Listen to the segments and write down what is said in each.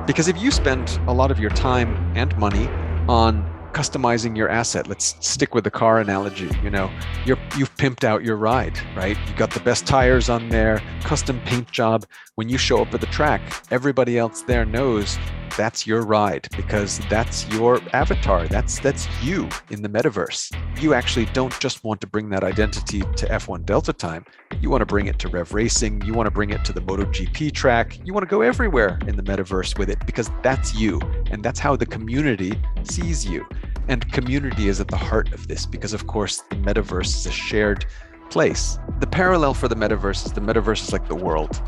Because if you spend a lot of your time and money on customizing your asset, let's stick with the car analogy, you've pimped out your ride, right? You got the best tires on there, custom paint job. When you show up at the track, everybody else there knows that's your ride because that's your avatar. That's you in the metaverse. You actually don't just want to bring that identity to F1 Delta time. You want to bring it to Rev Racing. You want to bring it to the MotoGP track. You want to go everywhere in the metaverse with it because that's you. And that's how the community sees you. And community is at the heart of this because, of course, the metaverse is a shared place. The parallel for the metaverse is like the world.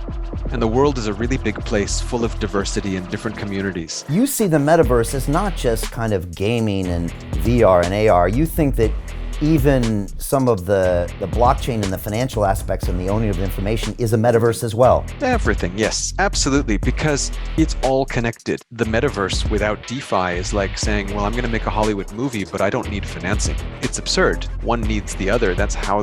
And the world is a really big place full of diversity and different communities. You see the metaverse as not just kind of gaming and VR and AR. You think that even some of the blockchain and the financial aspects and the owning of the information is a metaverse as well. Everything, yes, absolutely, because it's all connected. The metaverse without DeFi is like saying, well, I'm going to make a Hollywood movie, but I don't need financing. It's absurd. One needs the other. That's how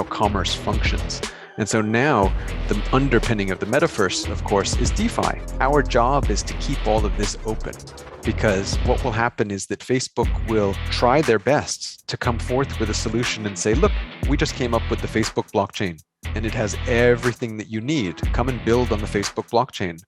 commerce functions. And so now the underpinning of the metaverse, of course, is DeFi. Our job is to keep all of this open because what will happen is that Facebook will try their best to come forth with a solution and say, look, we just came up with the Facebook blockchain and it has everything that you need. Come and build on the Facebook blockchain.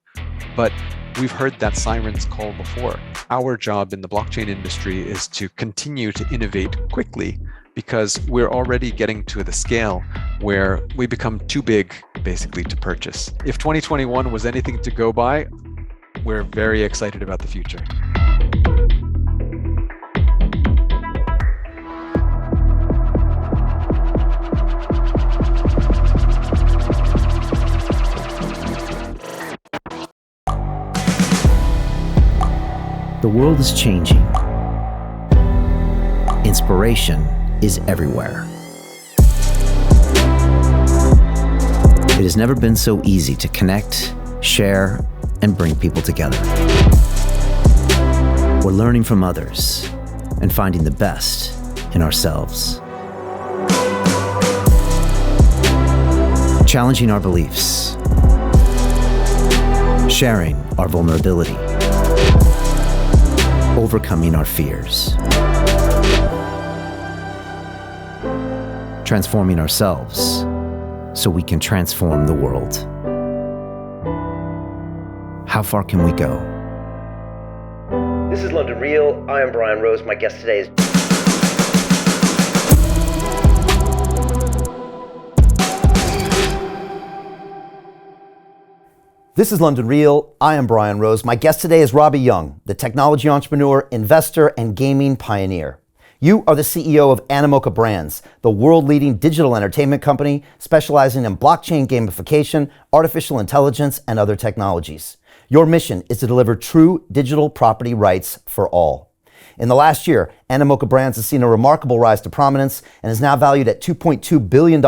But we've heard that siren's call before. Our job in the blockchain industry is to continue to innovate quickly because we're already getting to the scale where we become too big, basically, to purchase. If 2021 was anything to go by, we're very excited about the future. The world is changing. Inspiration is everywhere. It has never been so easy to connect, share, and bring people together. We're learning from others and finding the best in ourselves. Challenging our beliefs, sharing our vulnerability, overcoming our fears, transforming ourselves so we can transform the world. How far can we go? This is London Real. I am Brian Rose. My guest today is This is London Real. I am Brian Rose. My guest today is Robby Yung, the technology entrepreneur, investor, and gaming pioneer. You are the CEO of Animoca Brands, the world-leading digital entertainment company specializing in blockchain gamification, artificial intelligence, and other technologies. Your mission is to deliver true digital property rights for all. In the last year, Animoca Brands has seen a remarkable rise to prominence and is now valued at $2.2 billion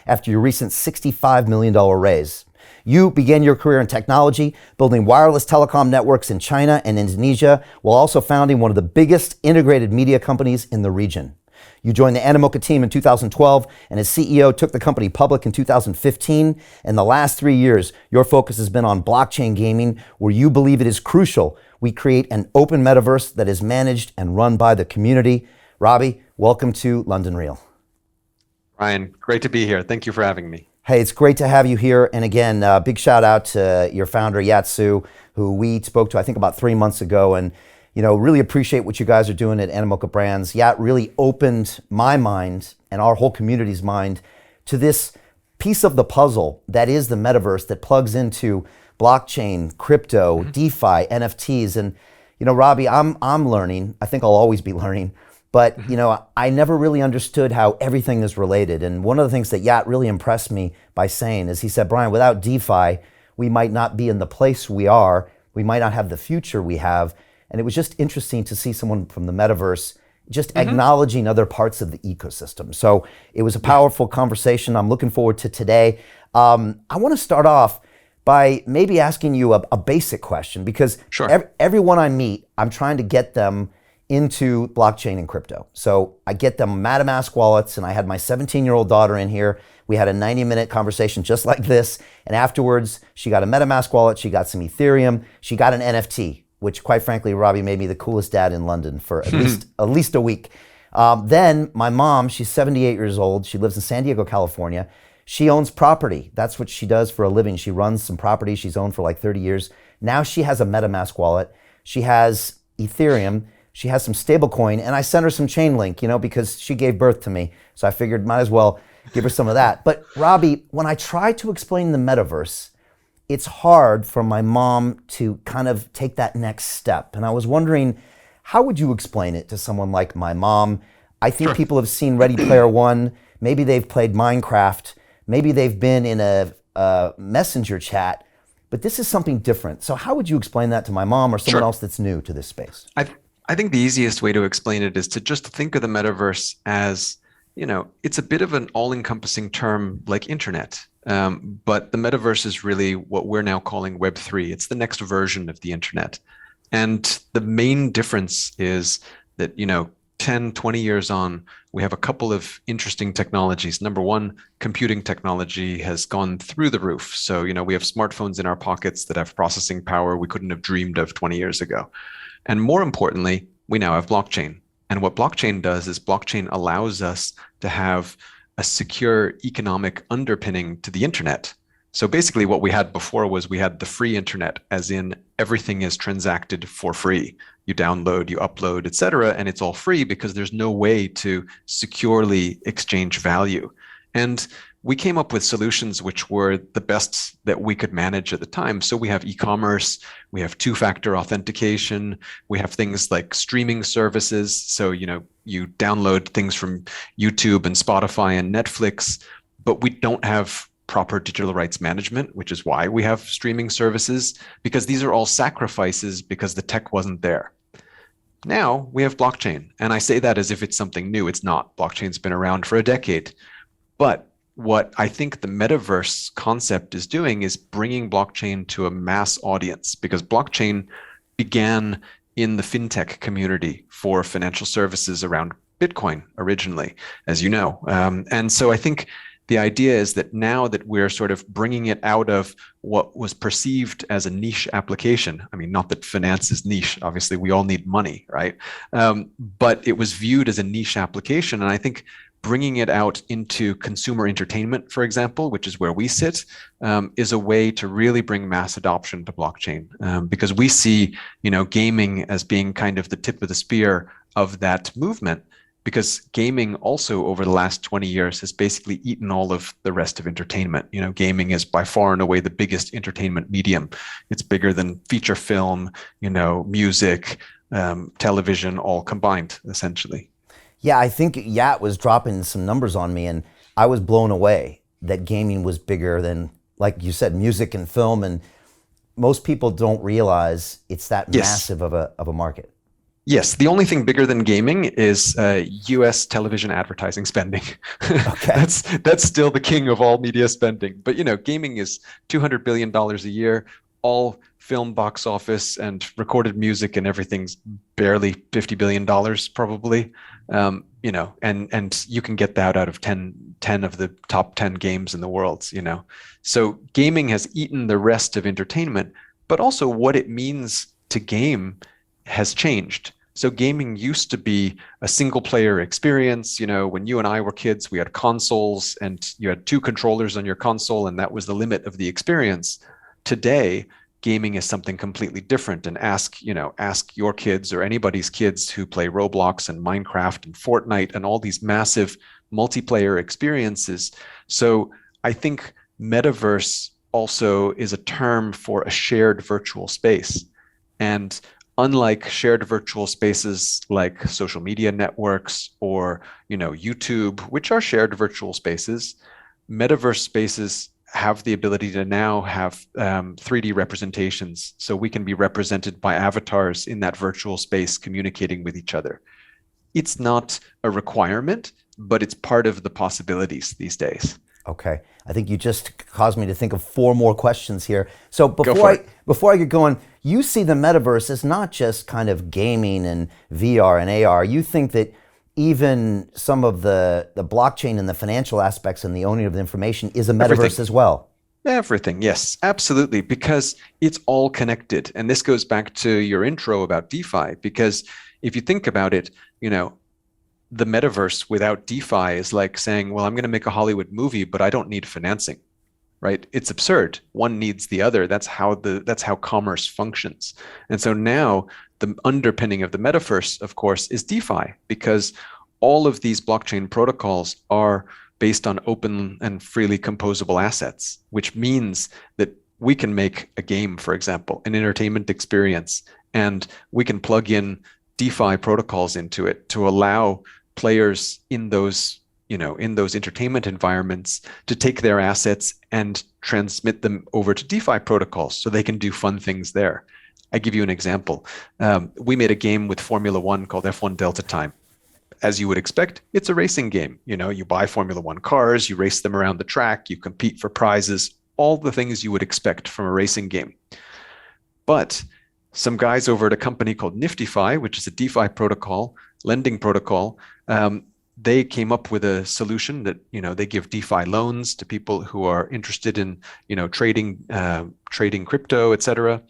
after your recent $65 million raise. You began your career in technology, building wireless telecom networks in China and Indonesia, while also founding one of the biggest integrated media companies in the region. You joined the Animoca team in 2012, and as CEO took the company public in 2015. In the last 3 years, your focus has been on blockchain gaming, where you believe it is crucial we create an open metaverse that is managed and run by the community. Robby, welcome to London Real. Ryan, great to be here. Thank you for having me. Hey, it's great to have you here. And again, big shout out to your founder, Yatsu, who we spoke to, I think, about 3 months ago. And, really appreciate what you guys are doing at Animoca Brands. Yat really opened my mind and our whole community's mind to this piece of the puzzle that is the metaverse that plugs into blockchain, crypto, DeFi, NFTs. And, Robby, I'm learning. I think I'll always be learning. But, I never really understood how everything is related. And one of the things that Yat really impressed me by saying is he said, Brian, without DeFi, we might not be in the place we are. We might not have the future we have. And it was just interesting to see someone from the metaverse just acknowledging other parts of the ecosystem. So it was a powerful conversation. I'm looking forward to today. I want to start off by maybe asking you a basic question, because everyone I meet, I'm trying to get them into blockchain and crypto. So I get them MetaMask wallets, and I had my 17-year-old daughter in here. We had a 90-minute conversation just like this. And afterwards, she got a MetaMask wallet. She got some Ethereum. She got an NFT, which quite frankly, Robby made me the coolest dad in London for at least a week. Then my mom, she's 78 years old. She lives in San Diego, California. She owns property. That's what she does for a living. She runs some property she's owned for like 30 years. Now she has a MetaMask wallet. She has Ethereum. She has some stablecoin, and I sent her some Chainlink, because she gave birth to me. So I figured might as well give her some of that. But Robby, when I try to explain the metaverse, it's hard for my mom to kind of take that next step. And I was wondering, how would you explain it to someone like my mom? I think people have seen Ready Player One. Maybe they've played Minecraft. Maybe they've been in a messenger chat. But this is something different. So how would you explain that to my mom or someone else that's new to this space? I think the easiest way to explain it is to just think of the metaverse as, it's a bit of an all-encompassing term like internet. But the metaverse is really what we're now calling Web3. It's the next version of the internet. And the main difference is that, 10, 20 years on, we have a couple of interesting technologies. Number one, computing technology has gone through the roof. So, we have smartphones in our pockets that have processing power we couldn't have dreamed of 20 years ago. And more importantly, we now have blockchain. And what blockchain does is blockchain allows us to have a secure economic underpinning to the internet. So basically what we had before was we had the free internet, as in everything is transacted for free. You download, you upload, etc., and it's all free because there's no way to securely exchange value. And we came up with solutions which were the best that we could manage at the time. So we have e-commerce, we have two-factor authentication, we have things like streaming services. So, you download things from YouTube and Spotify and Netflix, but we don't have proper digital rights management, which is why we have streaming services, because these are all sacrifices because the tech wasn't there. Now we have blockchain. And I say that as if it's something new. It's not. Blockchain's been around for a decade. But what I think the metaverse concept is doing is bringing blockchain to a mass audience, because blockchain began in the fintech community for financial services around Bitcoin originally, as you know. And so I think the idea is that now that we're sort of bringing it out of what was perceived as a niche application, I mean, not that finance is niche, obviously we all need money, right? But it was viewed as a niche application. And I think bringing it out into consumer entertainment, for example, which is where we sit, is a way to really bring mass adoption to blockchain, because we see, gaming as being kind of the tip of the spear of that movement, because gaming also over the last 20 years has basically eaten all of the rest of entertainment. Gaming is by far and away the biggest entertainment medium. It's bigger than feature film, music, television, all combined, essentially. Yeah, I think Yat was dropping some numbers on me, and I was blown away that gaming was bigger than, like you said, music and film. And most people don't realize it's that massive of a market. Yes, the only thing bigger than gaming is U.S. television advertising spending. Okay. That's still the king of all media spending. But gaming is $200 billion a year. All film box office and recorded music and everything's barely $50 billion probably. And you can get that out of 10 of the top 10 games in the world. So gaming has eaten the rest of entertainment, but also what it means to game has changed. So gaming used to be a single player experience. When you and I were kids, we had consoles and you had two controllers on your console, and that was the limit of the experience. Today, gaming is something completely different. And ask your kids or anybody's kids who play Roblox and Minecraft and Fortnite and all these massive multiplayer experiences. So I think metaverse also is a term for a shared virtual space. And unlike shared virtual spaces like social media networks or, YouTube, which are shared virtual spaces, metaverse spaces have the ability to now have 3D representations. So we can be represented by avatars in that virtual space communicating with each other. It's not a requirement, but it's part of the possibilities these days. Okay. I think you just caused me to think of 4 more questions here. So before I get going, you see the metaverse as not just kind of gaming and VR and AR. You think that even some of the blockchain and the financial aspects and the owning of the information is a metaverse Everything. as well. Everything, yes, absolutely, because it's all connected. And this goes back to your intro about DeFi, because if you think about it, the metaverse without DeFi is like saying, well, I'm going to make a Hollywood movie, but I don't need financing, right? It's absurd. One needs the other. That's how commerce functions. And so now the underpinning of the metaverse, of course, is DeFi, because all of these blockchain protocols are based on open and freely composable assets, which means that we can make a game, for example, an entertainment experience, and we can plug in DeFi protocols into it to allow players in those entertainment environments to take their assets and transmit them over to DeFi protocols so they can do fun things there. I give you an example. We made a game with Formula One called F1 Delta Time. As you would expect, it's a racing game. You buy Formula One cars, you race them around the track, you compete for prizes, all the things you would expect from a racing game. But some guys over at a company called NiftyFi, which is a DeFi protocol, lending protocol, they came up with a solution that, they give DeFi loans to people who are interested in, trading crypto, etc.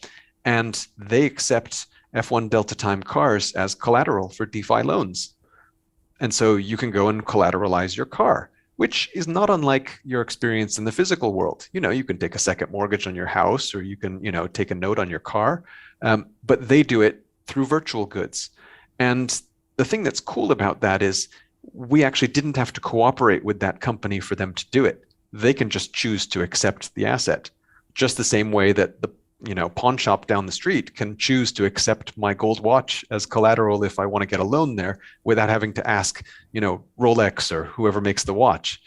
And they accept F1 Delta Time cars as collateral for DeFi loans. And so you can go and collateralize your car, which is not unlike your experience in the physical world. You can take a second mortgage on your house, or you can, take a note on your car, but they do it through virtual goods. And the thing that's cool about that is we actually didn't have to cooperate with that company for them to do it. They can just choose to accept the asset, just the same way that the pawn shop down the street can choose to accept my gold watch as collateral if I want to get a loan there without having to ask, Rolex or whoever makes the watch,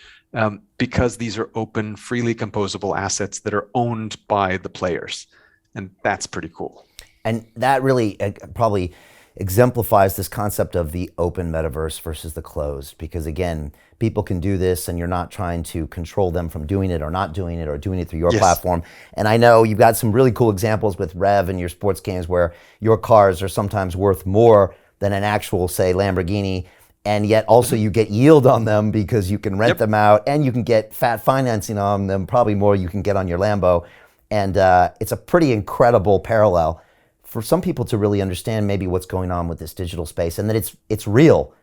because these are open, freely composable assets that are owned by the players. And that's pretty cool. And that really probably exemplifies this concept of the open metaverse versus the closed, because again, people can do this and you're not trying to control them from doing it or not doing it or doing it through your platform. And I know you've got some really cool examples with Rev and your sports games where your cars are sometimes worth more than an actual, say, Lamborghini, and yet also you get yield on them because you can rent them out and you can get fat financing on them, probably more you can get on your Lambo. And it's a pretty incredible parallel for some people to really understand maybe what's going on with this digital space, and that it's real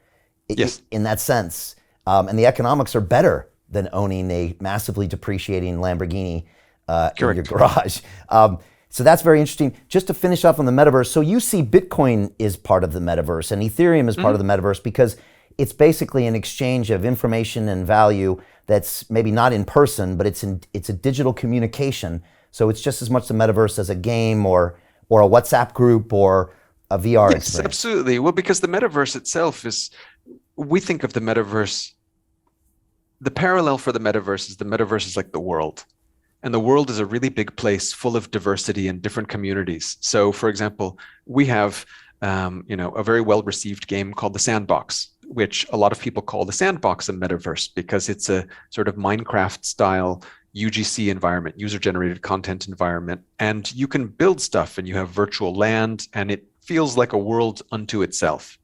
in that sense. And the economics are better than owning a massively depreciating Lamborghini in your garage. So that's very interesting. Just to finish off on the metaverse, so you see Bitcoin is part of the metaverse and Ethereum is part of the metaverse because it's basically an exchange of information and value that's maybe not in person, but it's a digital communication. So it's just as much the metaverse as a game or a WhatsApp group or a VR experience. Yes, absolutely. Well, because the metaverse itself we think of the metaverse, the parallel for the metaverse is like the world. And the world is a really big place full of diversity and different communities. So, for example, we have a very well-received game called The Sandbox, which a lot of people call the Sandbox a metaverse because it's a sort of Minecraft-style UGC environment, user-generated content environment, and you can build stuff and you have virtual land and it feels like a world unto itself.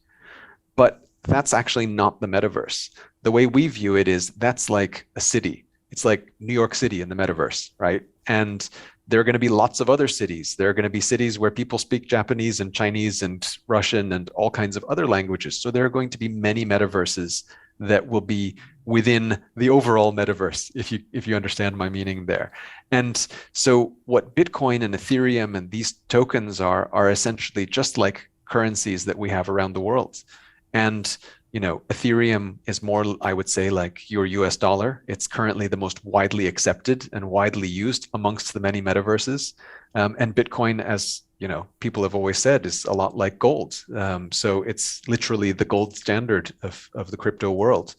But that's actually not the metaverse. The way we view it is that's like a city. It's like New York City in the metaverse, right? And there are going to be lots of other cities. There are going to be cities where people speak Japanese and Chinese and Russian and all kinds of other languages. So there are going to be many metaverses that will be within the overall metaverse, if you understand my meaning there. And so what Bitcoin and Ethereum and these tokens are essentially just like currencies that we have around the world. And Ethereum is more, I would say, like your US dollar. It's currently the most widely accepted and widely used amongst the many metaverses. And Bitcoin, as people have always said, is a lot like gold. So it's literally the gold standard of the crypto world.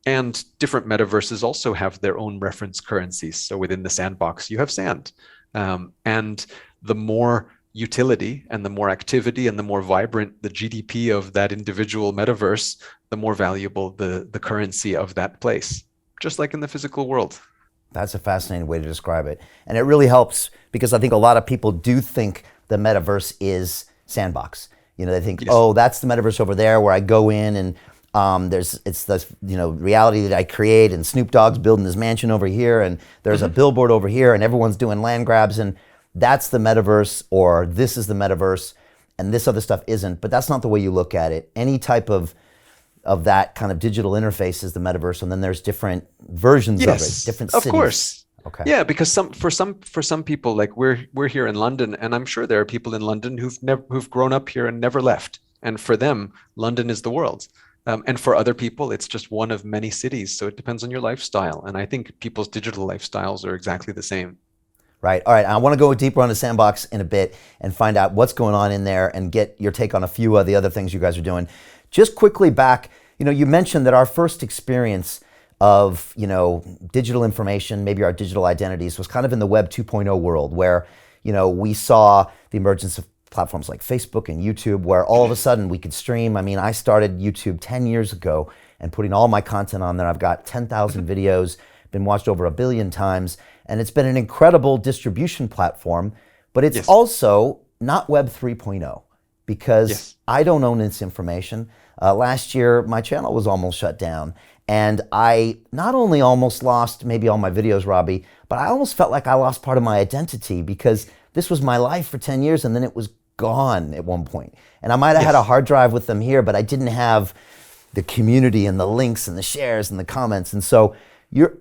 And different metaverses also have their own reference currencies. So within the Sandbox, you have sand. And the more utility and the more activity and the more vibrant the GDP of that individual metaverse, the more valuable the currency of that place, just like in the physical world. That's a fascinating way to describe it. And it really helps because I think a lot of people do think the metaverse is Sandbox. They think, oh, that's the metaverse over there where I go in and It's this reality that I create, and Snoop Dogg's building his mansion over here, and there's a billboard over here, and everyone's doing land grabs, and that's the metaverse, or this is the metaverse, and this other stuff isn't. But that's not the way you look at it. Any type of that kind of digital interface is the metaverse, and then there's different versions of it, different cities. Of course. Okay. Yeah, because for some people, like we're here in London, and I'm sure there are people in London who've grown up here and never left, and for them, London is the world. And for other people, it's just one of many cities. So it depends on your lifestyle, and I think people's digital lifestyles are exactly the same. Right. All right. I want to go deeper on the sandbox in a bit and find out what's going on in there and get your take on a few of the other things you guys are doing. Just quickly back, you mentioned that our first experience of digital information, maybe our digital identities, was kind of in the Web 2.0 world, where we saw the emergence of platforms like Facebook and YouTube, where all of a sudden we could stream. I mean, I started YouTube 10 years ago and putting all my content on there. I've got 10,000 videos, been watched over 1 billion times, and it's been an incredible distribution platform. But it's also not Web 3.0, because I don't own this information. Last year, my channel was almost shut down. And I not only almost lost maybe all my videos, Robby, but I almost felt like I lost part of my identity, because this was my life for 10 years and then it was gone at one point. And I might have had a hard drive with them here, but I didn't have the community and the links and the shares and the comments. And so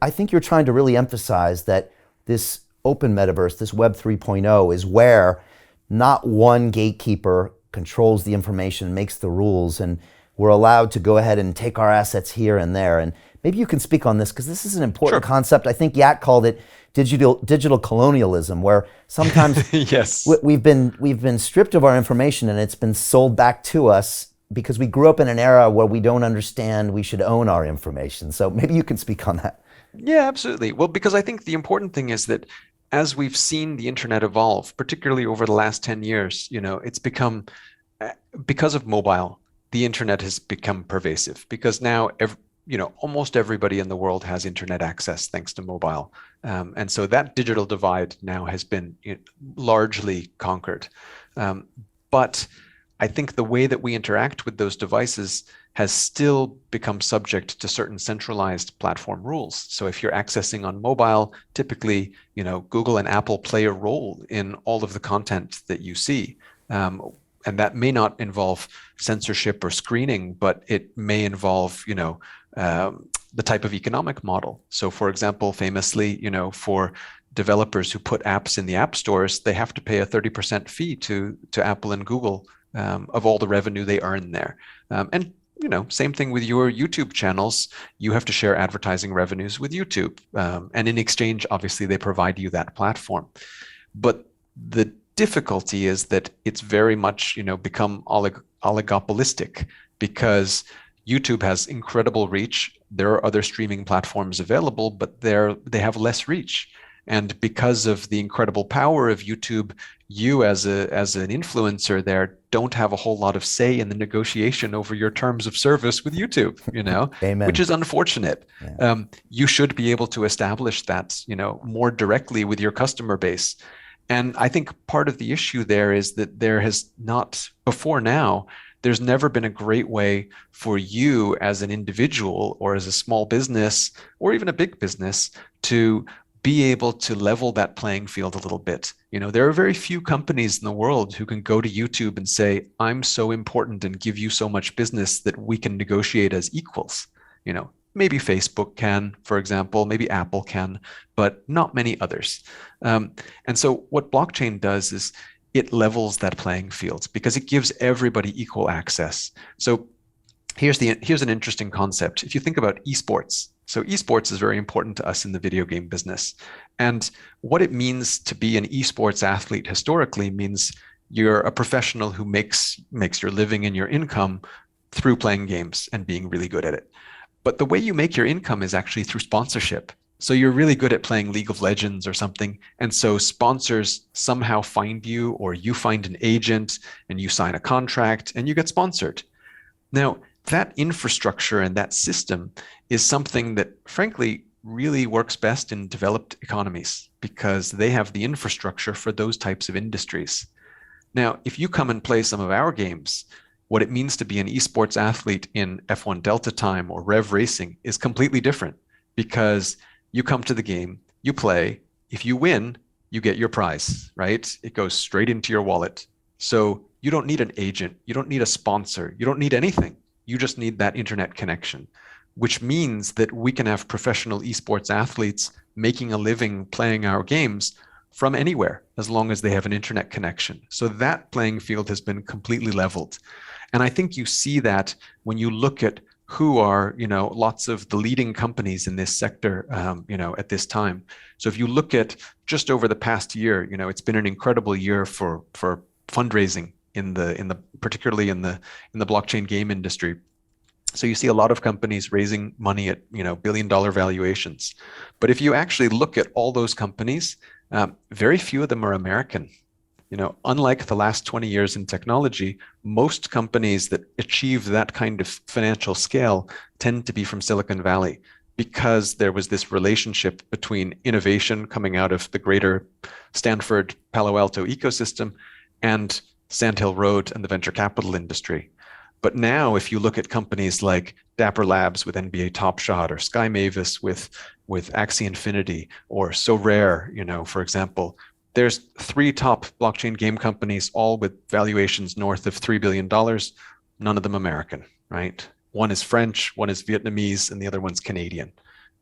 I think you're trying to really emphasize that this open metaverse, this Web 3.0, is where not one gatekeeper controls the information, makes the rules, and we're allowed to go ahead and take our assets here and there. And maybe you can speak on this, because this is an important concept. I think Yak called it digital colonialism, where sometimes we've been stripped of our information and it's been sold back to us because we grew up in an era where we don't understand we should own our information. So maybe you can speak on that. Yeah, absolutely. Well, because I think the important thing is that as we've seen the internet evolve, particularly over the last 10 years, it's become, because of mobile, the internet has become pervasive, because now almost everybody in the world has internet access thanks to mobile. And so that digital divide now has been largely conquered. But I think the way that we interact with those devices has still become subject to certain centralized platform rules. So if you're accessing on mobile, typically, Google and Apple play a role in all of the content that you see. And that may not involve censorship or screening, but it may involve, the type of economic model. So for example, famously, for developers who put apps in the app stores, they have to pay a 30% fee to Apple and Google of all the revenue they earn there. And same thing with your YouTube channels. You have to share advertising revenues with YouTube. And in exchange, obviously, they provide you that platform. But the difficulty is that it's very much, become oligopolistic, because YouTube has incredible reach. There are other streaming platforms available, but they have less reach. And because of the incredible power of YouTube, you as an influencer there don't have a whole lot of say in the negotiation over your terms of service with YouTube, Amen. Which is unfortunate. Yeah. You should be able to establish that, more directly with your customer base. And I think part of the issue there is that there has not, before now, there's never been a great way for you as an individual or as a small business or even a big business to be able to level that playing field a little bit. There are very few companies in the world who can go to YouTube and say, I'm so important and give you so much business that we can negotiate as equals. Maybe Facebook can, for example, maybe Apple can, but not many others. And so what blockchain does is it levels that playing field because it gives everybody equal access. So here's an interesting concept. If you think about esports, so esports is very important to us in the video game business. And what it means to be an esports athlete historically means you're a professional who makes your living and your income through playing games and being really good at it. But the way you make your income is actually through sponsorship. So you're really good at playing League of Legends or something. And so sponsors somehow find you, or you find an agent and you sign a contract and you get sponsored. Now, that infrastructure and that system is something that, frankly, really works best in developed economies because they have the infrastructure for those types of industries. Now, if you come and play some of our games, what it means to be an esports athlete in F1 Delta Time or Rev Racing is completely different, because you come to the game, you play, if you win, you get your prize, right? It goes straight into your wallet. So you don't need an agent, you don't need a sponsor, you don't need anything. You just need that internet connection, which means that we can have professional esports athletes making a living playing our games from anywhere, as long as they have an internet connection. So that playing field has been completely leveled. And I think you see that when you look at who are, lots of the leading companies in this sector, at this time. So if you look at just over the past year, it's been an incredible year for fundraising particularly in the blockchain game industry. So you see a lot of companies raising money at, billion-dollar valuations. But if you actually look at all those companies, very few of them are American. Unlike the last 20 years in technology, most companies that achieve that kind of financial scale tend to be from Silicon Valley, because there was this relationship between innovation coming out of the greater Stanford, Palo Alto ecosystem and Sand Hill Road and the venture capital industry. But now, if you look at companies like Dapper Labs with NBA Top Shot, or Sky Mavis with Axie Infinity, or So Rare, for example, there's 3 top blockchain game companies, all with valuations north of $3 billion, none of them American, right? One is French, one is Vietnamese, and the other one's Canadian.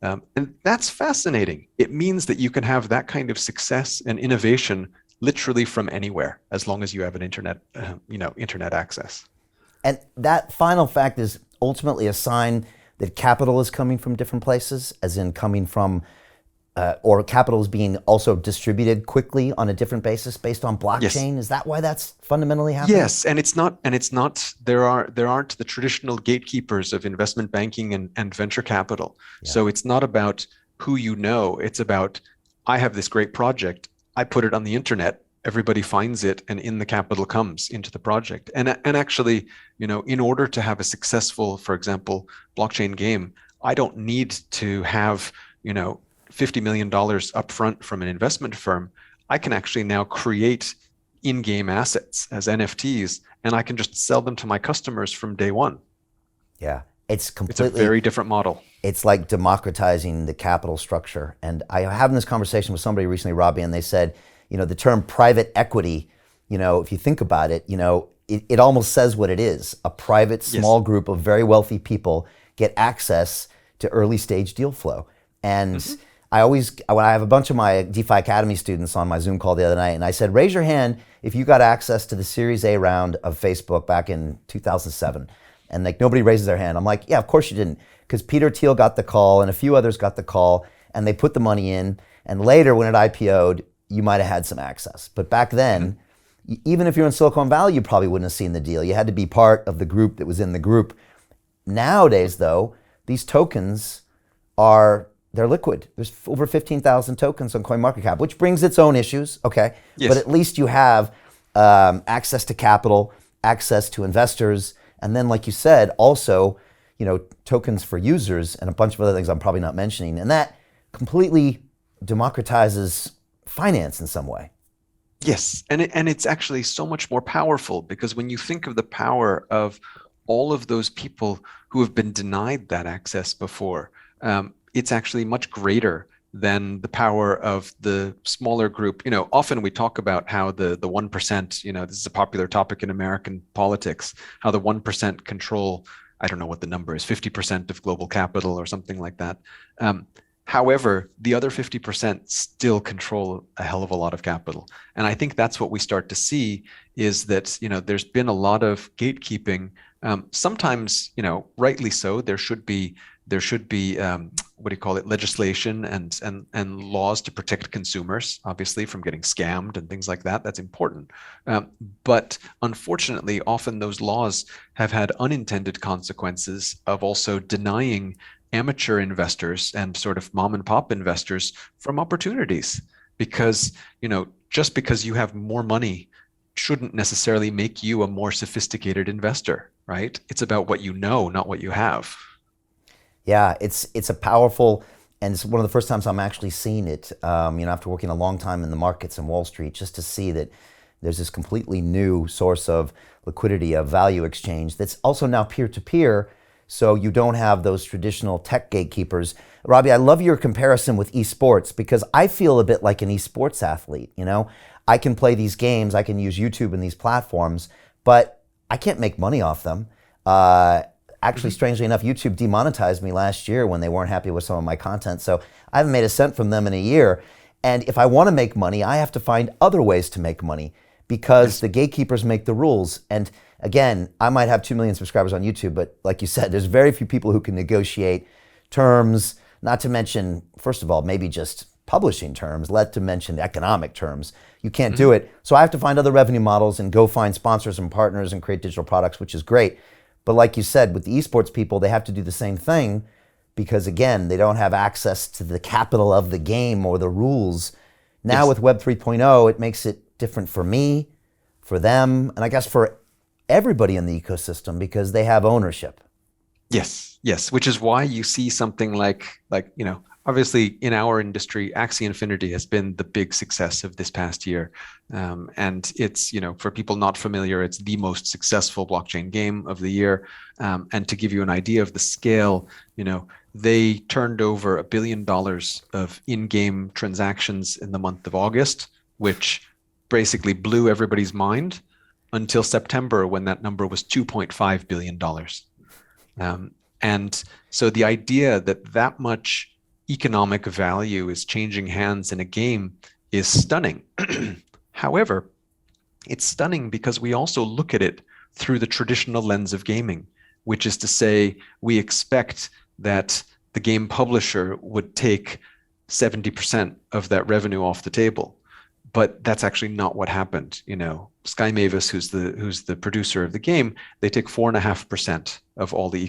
And that's fascinating. It means that you can have that kind of success and innovation literally from anywhere, as long as you have an internet access. And that final fact is ultimately a sign that capital is coming from different places, as in coming from, or capital is being also distributed quickly on a different basis based on blockchain. Yes. Is that why that's fundamentally happening? Yes, and it's not. There aren't the traditional gatekeepers of investment banking and venture capital. Yeah. So it's not about who you know. It's about, I have this great project, I put it on the internet, everybody finds it, and in the capital comes into the project. And actually, in order to have a successful, for example, blockchain game, I don't need to have, $50 million upfront from an investment firm. I can actually now create in-game assets as NFTs, and I can just sell them to my customers from day one. Yeah, it's a very different model. It's like democratizing the capital structure. And I was having this conversation with somebody recently, Robby, and they said, the term private equity, if you think about it, it almost says what it is. A private small group of very wealthy people get access to early stage deal flow. And when I have a bunch of my DeFi Academy students on my Zoom call the other night, and I said, raise your hand if you got access to the Series A round of Facebook back in 2007. And nobody raises their hand. I'm like, yeah, of course you didn't. Because Peter Thiel got the call and a few others got the call, and they put the money in. And later when it IPO'd, you might have had some access. But back then, even if you're in Silicon Valley, you probably wouldn't have seen the deal. You had to be part of the group that was in the group. Nowadays, though, these tokens they're liquid. There's over 15,000 tokens on CoinMarketCap, which brings its own issues, okay? Yes. But at least you have access to capital, access to investors, and then, like you said, also, tokens for users and a bunch of other things I'm probably not mentioning. And that completely democratizes finance in some way. Yes, and it's actually so much more powerful, because when you think of the power of all of those people who have been denied that access before, it's actually much greater than the power of the smaller group. Often we talk about how the 1%, this is a popular topic in American politics, how the 1% control, I don't know what the number is, 50% of global capital or something like that. However, the other 50% still control a hell of a lot of capital. And I think that's what we start to see, is that, there's been a lot of gatekeeping. Sometimes, rightly so, there should be legislation and laws to protect consumers, obviously, from getting scammed and things like that. That's important. But unfortunately, often those laws have had unintended consequences of also denying amateur investors and sort of mom and pop investors from opportunities, because, just because you have more money shouldn't necessarily make you a more sophisticated investor, right? It's about what you know, not what you have. Yeah, it's a powerful, and it's one of the first times I'm actually seeing it, after working a long time in the markets and Wall Street, just to see that There's this completely new source of liquidity, of value exchange that's also now peer-to-peer, so you don't have those traditional tech gatekeepers. Robby, I love your comparison with esports because I feel a bit like an esports athlete, you know? I can play these games, I can use YouTube and these platforms, but I can't make money off them. Actually, strangely enough, YouTube demonetized me last year when they weren't happy with some of my content, so I haven't made a cent from them in a year. And if I want to make money, I have to find other ways to make money because the gatekeepers make the rules. And again, I might have 2 million subscribers on YouTube, but like you said, there's very few people who can negotiate terms, not to mention, first of all, maybe just publishing terms, let to mention economic terms. You can't do it. So I have to find other revenue models and go find sponsors and partners and create digital products, which is great. But like you said, with the esports people, they have to do the same thing because again, they don't have access to the capital of the game or the rules. Now with Web 3.0, it makes it different for me, for them, and I guess for everybody in the ecosystem because they have ownership. Yes, which is why you see something like obviously in our industry, Axie Infinity has been the big success of this past year. And it's, for people not familiar, it's the most successful blockchain game of the year. And to give you an idea of the scale, they turned over $1 billion of in-game transactions in the month of August, which basically blew everybody's mind until September when that number was $2.5 billion. And so the idea that much economic value is changing hands in a game is stunning. However, it's stunning because we also look at it through the traditional lens of gaming, which is to say we expect that the game publisher would take 70% of that revenue off the table. But that's actually not what happened. Sky Mavis, who's the producer of the game, they take 4.5% of all the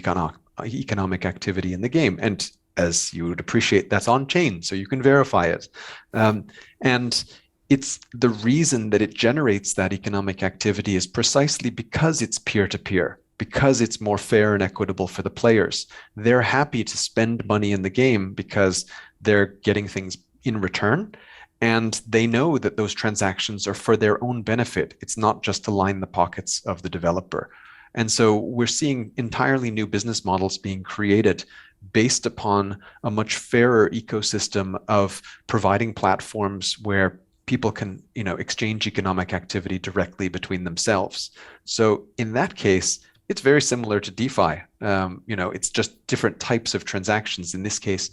economic activity in the game. And as you would appreciate, that's on chain, so you can verify it. And it's the reason that it generates that economic activity is precisely because it's peer-to-peer, because it's more fair and equitable for the players. They're happy to spend money in the game because they're getting things in return. And they know that those transactions are for their own benefit. It's not just to line the pockets of the developer. And so we're seeing entirely new business models being created based upon a much fairer ecosystem of providing platforms where people can, exchange economic activity directly between themselves. So in that case, it's very similar to DeFi. It's just different types of transactions, in this case,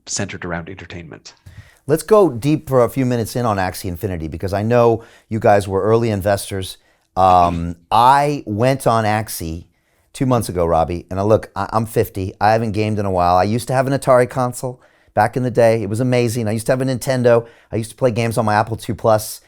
centered around entertainment. Let's go deep for a few minutes in on Axie Infinity because I know you guys were early investors. I went on Axie 2 months ago, Robby, and I'm 50. I haven't gamed in a while. I used to have an Atari console back in the day. It was amazing. I used to have a Nintendo. I used to play games on my Apple II Plus.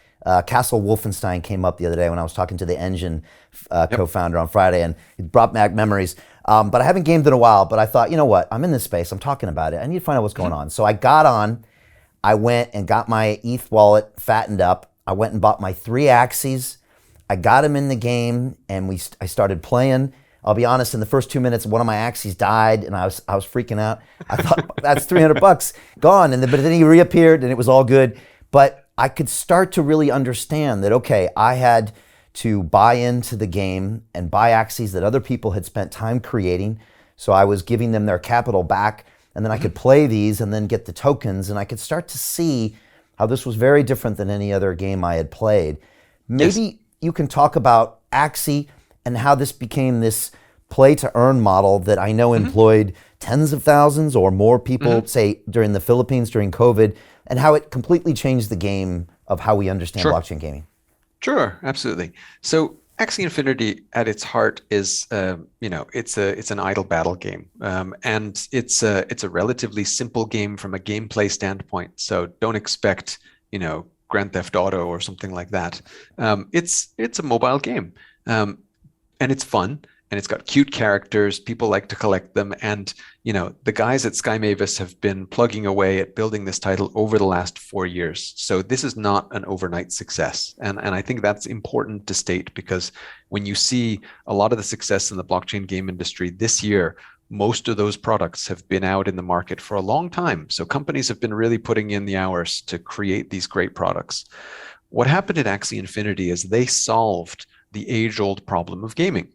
Castle Wolfenstein came up the other day when I was talking to the Engine co-founder on Friday, and it brought back memories. But I haven't gamed in a while, but I thought, you know what? I'm in this space. I'm talking about it. I need to find out what's going on. So I got on. I went and got my ETH wallet fattened up. I went and bought my 3 Axies. I got them in the game, and I started playing. I'll be honest, in the first 2 minutes, one of my Axies died, and I was freaking out. I thought, that's $300 gone. But then he reappeared, and it was all good. But I could start to really understand that, okay, I had to buy into the game and buy Axies that other people had spent time creating. So I was giving them their capital back, and then I could play these and then get the tokens, and I could start to see how this was very different than any other game I had played. Maybe you can talk about Axie and how this became this play-to-earn model that I know employed tens of thousands or more people, say, during the Philippines, during COVID, and how it completely changed the game of how we understand blockchain gaming. Sure, absolutely. So Axie Infinity at its heart is, it's an idle battle game, and it's a relatively simple game from a gameplay standpoint. So don't expect, Grand Theft Auto or something like that. It's a mobile game, and it's fun. And it's got cute characters. People like to collect them. And, the guys at Sky Mavis have been plugging away at building this title over the last 4 years. So this is not an overnight success. And I think that's important to state because when you see a lot of the success in the blockchain game industry this year, most of those products have been out in the market for a long time. So companies have been really putting in the hours to create these great products. What happened at Axie Infinity is they solved the age-old problem of gaming.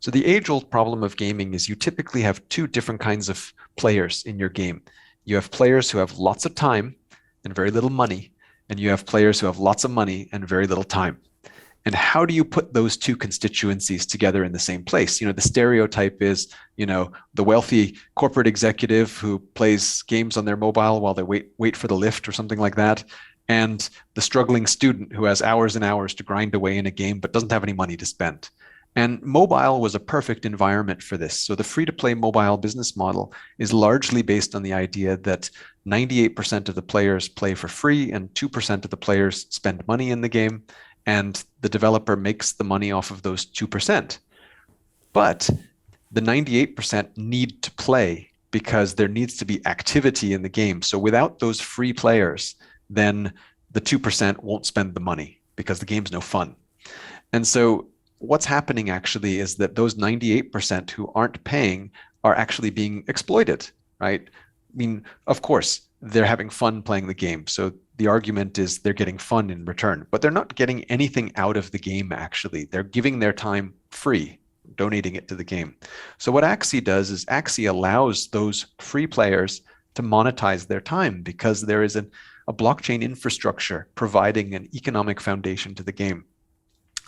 So the age-old problem of gaming is you typically have two different kinds of players in your game. You have players who have lots of time and very little money, and you have players who have lots of money and very little time. And how do you put those two constituencies together in the same place? The stereotype is, the wealthy corporate executive who plays games on their mobile while they wait for the lift or something like that, and the struggling student who has hours and hours to grind away in a game but doesn't have any money to spend. And mobile was a perfect environment for this. So the free-to-play mobile business model is largely based on the idea that 98% of the players play for free and 2% of the players spend money in the game, and the developer makes the money off of those 2%. But the 98% need to play because there needs to be activity in the game. So without those free players, then the 2% won't spend the money because the game's no fun. And so what's happening actually is that those 98% who aren't paying are actually being exploited, right? I mean, of course, they're having fun playing the game. So the argument is they're getting fun in return, but they're not getting anything out of the game, actually. They're giving their time free, donating it to the game. So what Axie does is Axie allows those free players to monetize their time because there is a blockchain infrastructure providing an economic foundation to the game.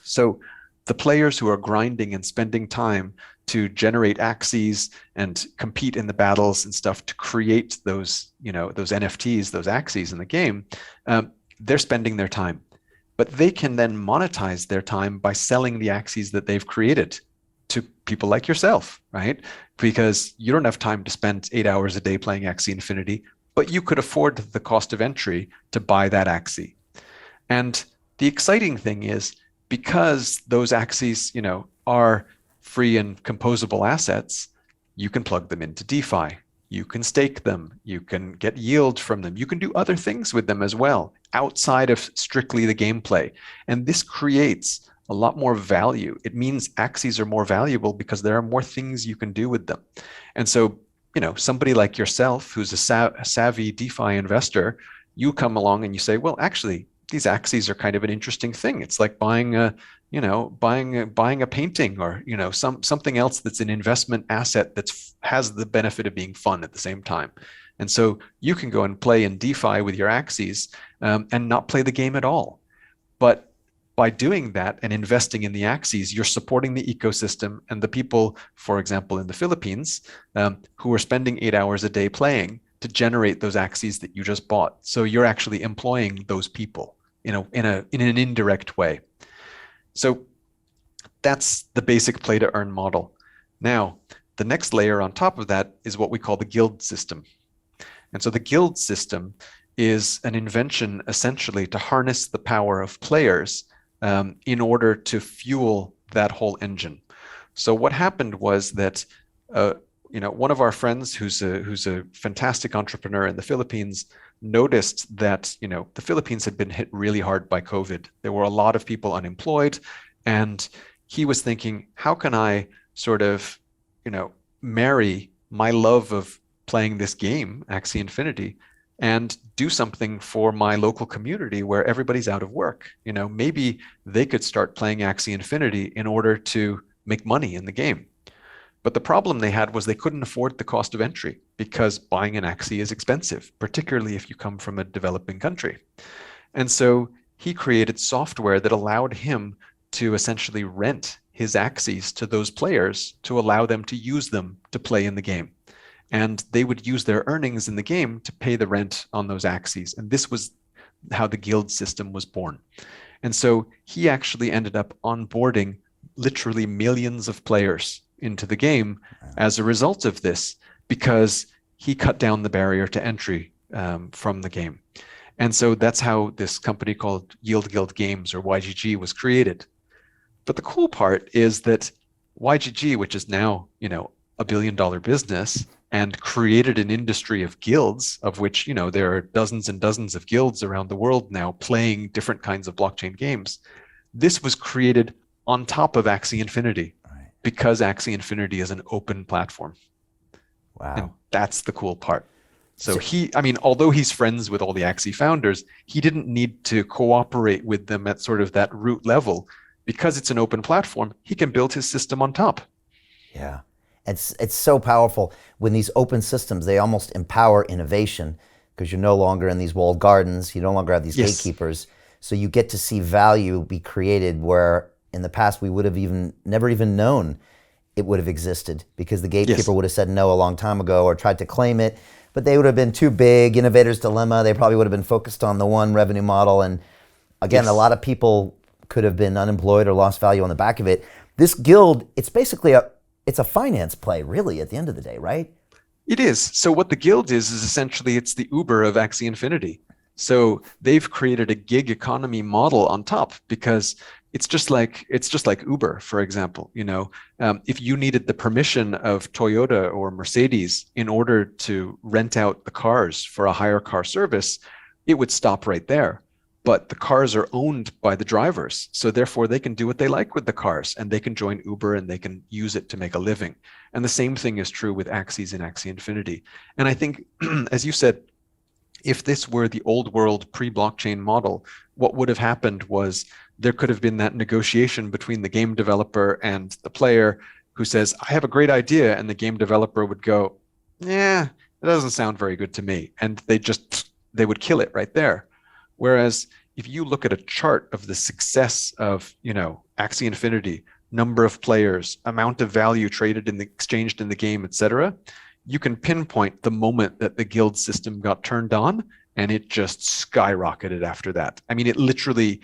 So the players who are grinding and spending time to generate Axies and compete in the battles and stuff to create those, those NFTs, those Axies in the game, they're spending their time. But they can then monetize their time by selling the Axies that they've created to people like yourself, right? Because you don't have time to spend 8 hours a day playing Axie Infinity, but you could afford the cost of entry to buy that Axie. And the exciting thing is, because those Axies, are free and composable assets, you can plug them into DeFi. You can stake them. You can get yield from them. You can do other things with them as well, outside of strictly the gameplay. And this creates a lot more value. It means Axies are more valuable because there are more things you can do with them. And so, somebody like yourself, who's a savvy DeFi investor, you come along and you say, well, actually, these Axies are kind of an interesting thing. It's like buying a painting or something else that's an investment asset that has the benefit of being fun at the same time. And so you can go and play in DeFi with your Axies and not play the game at all. But by doing that and investing in the Axies, you're supporting the ecosystem and the people, for example, in the Philippines, who are spending 8 hours a day playing to generate those Axies that you just bought. So you're actually employing those people in an indirect way. So that's the basic play to earn model. Now, the next layer on top of that is what we call the guild system. And so the guild system is an invention essentially to harness the power of players in order to fuel that whole engine. So what happened was that one of our friends who's a fantastic entrepreneur in the Philippines noticed that the Philippines had been hit really hard by COVID. There were a lot of people unemployed, and he was thinking, how can I sort of marry my love of playing this game, Axie Infinity, and do something for my local community where everybody's out of work. Maybe they could start playing Axie Infinity in order to make money in the game. But the problem they had was they couldn't afford the cost of entry because buying an Axie is expensive, particularly if you come from a developing country. And so he created software that allowed him to essentially rent his Axies to those players to allow them to use them to play in the game. And they would use their earnings in the game to pay the rent on those Axies. And this was how the guild system was born. And so he actually ended up onboarding literally millions of players into the game as a result of this, because he cut down the barrier to entry from the game. And so that's how this company called Yield Guild Games, or YGG, was created. But the cool part is that YGG, which is now, $1 billion business, and created an industry of guilds, of which, there are dozens and dozens of guilds around the world now playing different kinds of blockchain games. This was created on top of Axie Infinity, right, because Axie Infinity is an open platform. Wow. And that's the cool part. So I mean, although he's friends with all the Axie founders, he didn't need to cooperate with them at sort of that root level. Because it's an open platform, he can build his system on top. Yeah. It's so powerful when these open systems, they almost empower innovation because you're no longer in these walled gardens. You no longer have these gatekeepers. So you get to see value be created where in the past we would have never even known it would have existed because the gatekeeper would have said no a long time ago or tried to claim it, but they would have been too big, innovator's dilemma. They probably would have been focused on the one revenue model. And again, a lot of people could have been unemployed or lost value on the back of it. This guild, it's basically it's a finance play, really, at the end of the day, right? It is. So what the guild is essentially it's the Uber of Axie Infinity. So they've created a gig economy model on top because it's just like Uber, for example. If you needed the permission of Toyota or Mercedes in order to rent out the cars for a hire car service, it would stop right there. But the cars are owned by the drivers. So therefore they can do what they like with the cars and they can join Uber and they can use it to make a living. And the same thing is true with Axies and Axie Infinity. And I think, as you said, if this were the old world pre-blockchain model, what would have happened was there could have been that negotiation between the game developer and the player who says, I have a great idea. And the game developer would go, yeah, it doesn't sound very good to me. And they would kill it right there. Whereas if you look at a chart of the success of, Axie Infinity, number of players, amount of value traded exchanged in the game, etc., you can pinpoint the moment that the guild system got turned on, and it just skyrocketed after that. I mean, it literally,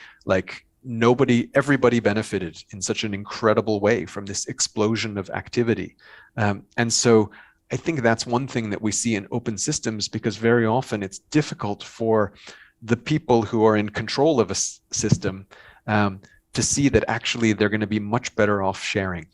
everybody benefited in such an incredible way from this explosion of activity. And so I think that's one thing that we see in open systems, because very often it's difficult for the people who are in control of a system to see that actually they're going to be much better off sharing,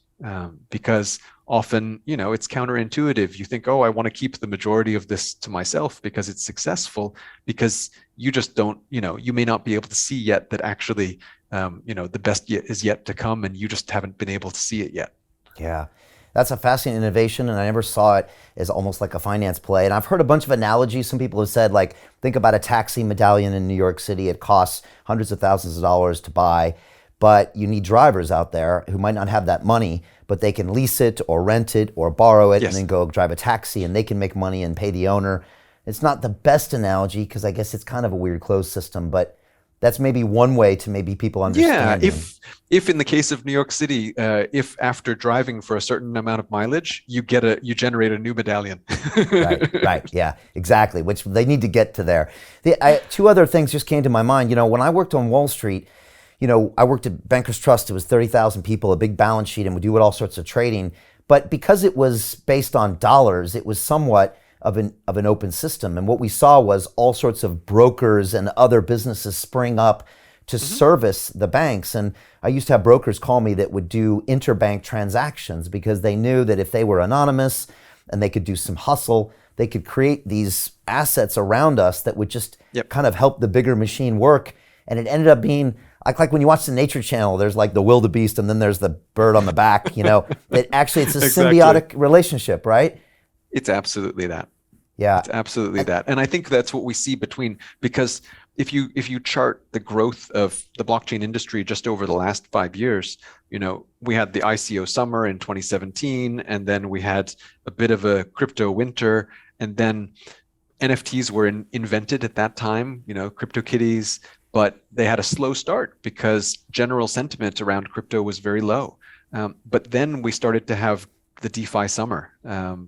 because often, it's counterintuitive. You think, oh, I want to keep the majority of this to myself because it's successful, because you just don't, you may not be able to see yet that actually, the best is yet to come, and you just haven't been able to see it yet. Yeah. That's a fascinating innovation, and I never saw it as almost like a finance play. And I've heard a bunch of analogies. Some people have said, think about a taxi medallion in New York City. It costs hundreds of thousands of dollars to buy, but you need drivers out there who might not have that money, but they can lease it or rent it or borrow it and then go drive a taxi, and they can make money and pay the owner. It's not the best analogy because I guess it's kind of a weird closed system, but that's maybe one way to maybe people understand. Yeah, if in the case of New York City, if after driving for a certain amount of mileage, you generate a new medallion. Right, yeah, exactly, which they need to get to there. Two other things just came to my mind. When I worked on Wall Street, I worked at Bankers Trust. It was 30,000 people, a big balance sheet, and we do all sorts of trading. But because it was based on dollars, it was somewhat of an open system. And what we saw was all sorts of brokers and other businesses spring up to service the banks. And I used to have brokers call me that would do interbank transactions because they knew that if they were anonymous and they could do some hustle, they could create these assets around us that would just kind of help the bigger machine work. And it ended up being like when you watch the Nature Channel, there's like the wildebeest and then there's the bird on the back, it's a symbiotic relationship, right? It's absolutely that. Yeah, it's absolutely that. And I think that's what we see because if you chart the growth of the blockchain industry just over the last 5 years, we had the ICO summer in 2017, and then we had a bit of a crypto winter, and then NFTs were invented at that time, CryptoKitties, but they had a slow start because general sentiment around crypto was very low. But then we started to have the DeFi summer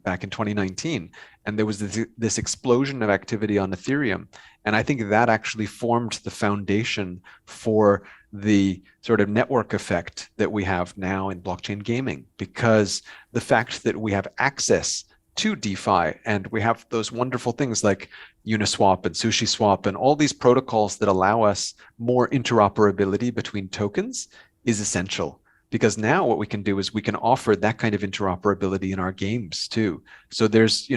back in 2019, and there was this explosion of activity on Ethereum, and I think that actually formed the foundation for the sort of network effect that we have now in blockchain gaming, because the fact that we have access to DeFi and we have those wonderful things like Uniswap and SushiSwap and all these protocols that allow us more interoperability between tokens is essential. Because now what we can do is we can offer that kind of interoperability in our games too. So there's,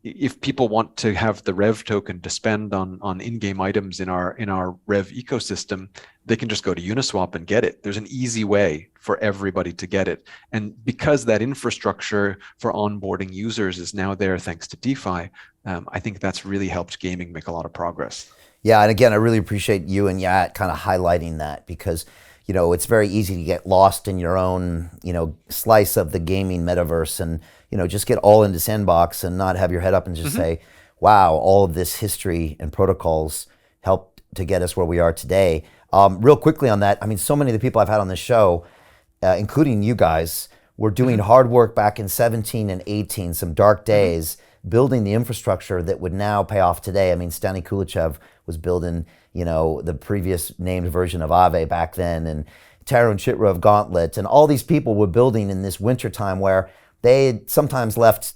if people want to have the Rev token to spend on in-game items in our Rev ecosystem, they can just go to Uniswap and get it. There's an easy way for everybody to get it. And because that infrastructure for onboarding users is now there thanks to DeFi, I think that's really helped gaming make a lot of progress. Yeah, and again, I really appreciate you and Yat kind of highlighting that, because it's very easy to get lost in your own, slice of the gaming metaverse and, just get all into Sandbox and not have your head up and just say, wow, all of this history and protocols helped to get us where we are today. Real quickly on that, I mean, so many of the people I've had on the show, including you guys, were doing hard work back in 17 and 18, some dark days, building the infrastructure that would now pay off today. I mean, Stanley Kulichev was building, the previous named version of Aave back then, and Taro Chitra of Gauntlet, and all these people were building in this wintertime where they had sometimes left,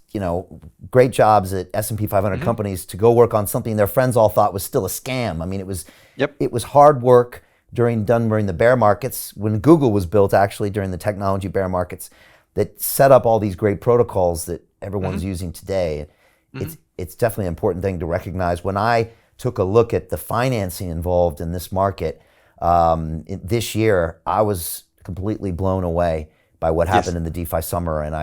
great jobs at S&P 500 companies to go work on something their friends all thought was still a scam. I mean, it was hard work done during the bear markets, when Google was built actually during the technology bear markets, that set up all these great protocols that everyone's using today. It's definitely an important thing to recognize. When I took a look at the financing involved in this market this year, I was completely blown away by what happened in the DeFi summer. And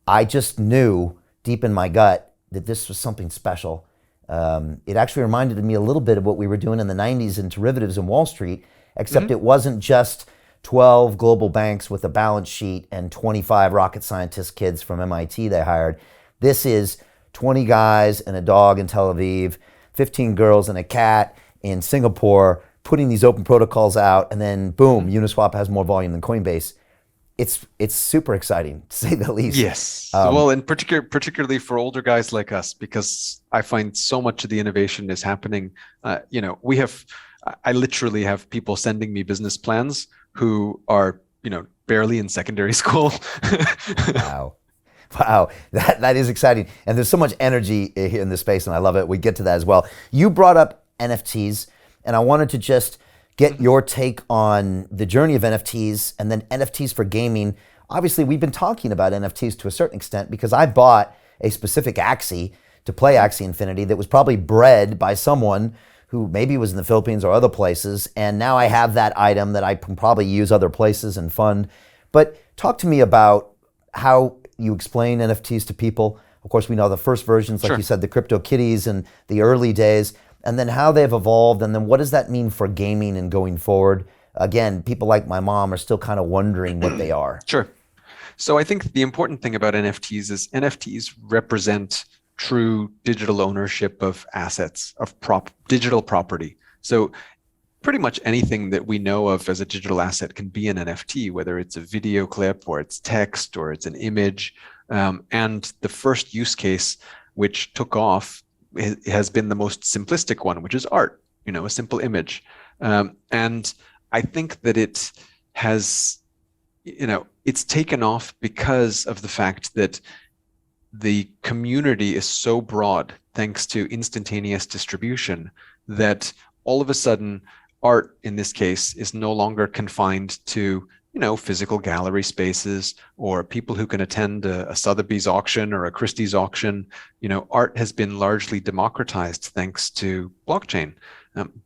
I just knew deep in my gut that this was something special. It actually reminded me a little bit of what we were doing in the 90s in derivatives in Wall Street, except it wasn't just 12 global banks with a balance sheet and 25 rocket scientist kids from MIT they hired. This is 20 guys and a dog in Tel Aviv, 15 girls and a cat in Singapore, putting these open protocols out, and then boom, Uniswap has more volume than Coinbase. It's super exciting, to say the least. Yes. Well, and particularly for older guys like us, because I find so much of the innovation is happening. I literally have people sending me business plans who are, barely in secondary school. Wow, that is exciting. And there's so much energy here in this space, and I love it. We get to that as well. You brought up NFTs, and I wanted to just get your take on the journey of NFTs and then NFTs for gaming. Obviously, we've been talking about NFTs to a certain extent because I bought a specific Axie to play Axie Infinity that was probably bred by someone who maybe was in the Philippines or other places. And now I have that item that I can probably use other places and fund. But talk to me about how you explain NFTs to people. Of course, we know the first versions, like you said, the Crypto Kitties and the early days, and then how they've evolved, and then what does that mean for gaming and going forward? Again, people like my mom are still kind of wondering what they are. Sure. So I think the important thing about NFTs is NFTs represent true digital ownership of assets, of digital property. So pretty much anything that we know of as a digital asset can be an NFT, whether it's a video clip or it's text or it's an image. And the first use case which took off has been the most simplistic one, which is art, a simple image. And I think that it has, it's taken off because of the fact that the community is so broad, thanks to instantaneous distribution, that all of a sudden art in this case is no longer confined to physical gallery spaces or people who can attend a Sotheby's auction or a Christie's auction. Art has been largely democratized thanks to blockchain,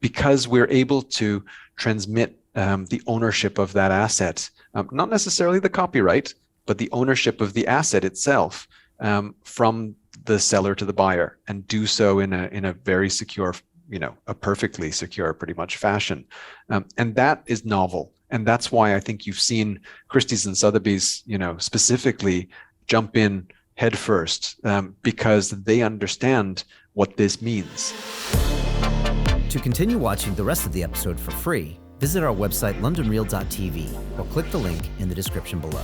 because we're able to transmit the ownership of that asset, not necessarily the copyright, but the ownership of the asset itself, from the seller to the buyer, and do so in a very secure, a perfectly secure, pretty much fashion. And that is novel. And that's why I think you've seen Christie's and Sotheby's, specifically jump in head first, because they understand what this means. To continue watching the rest of the episode for free, visit our website londonreal.tv or click the link in the description below.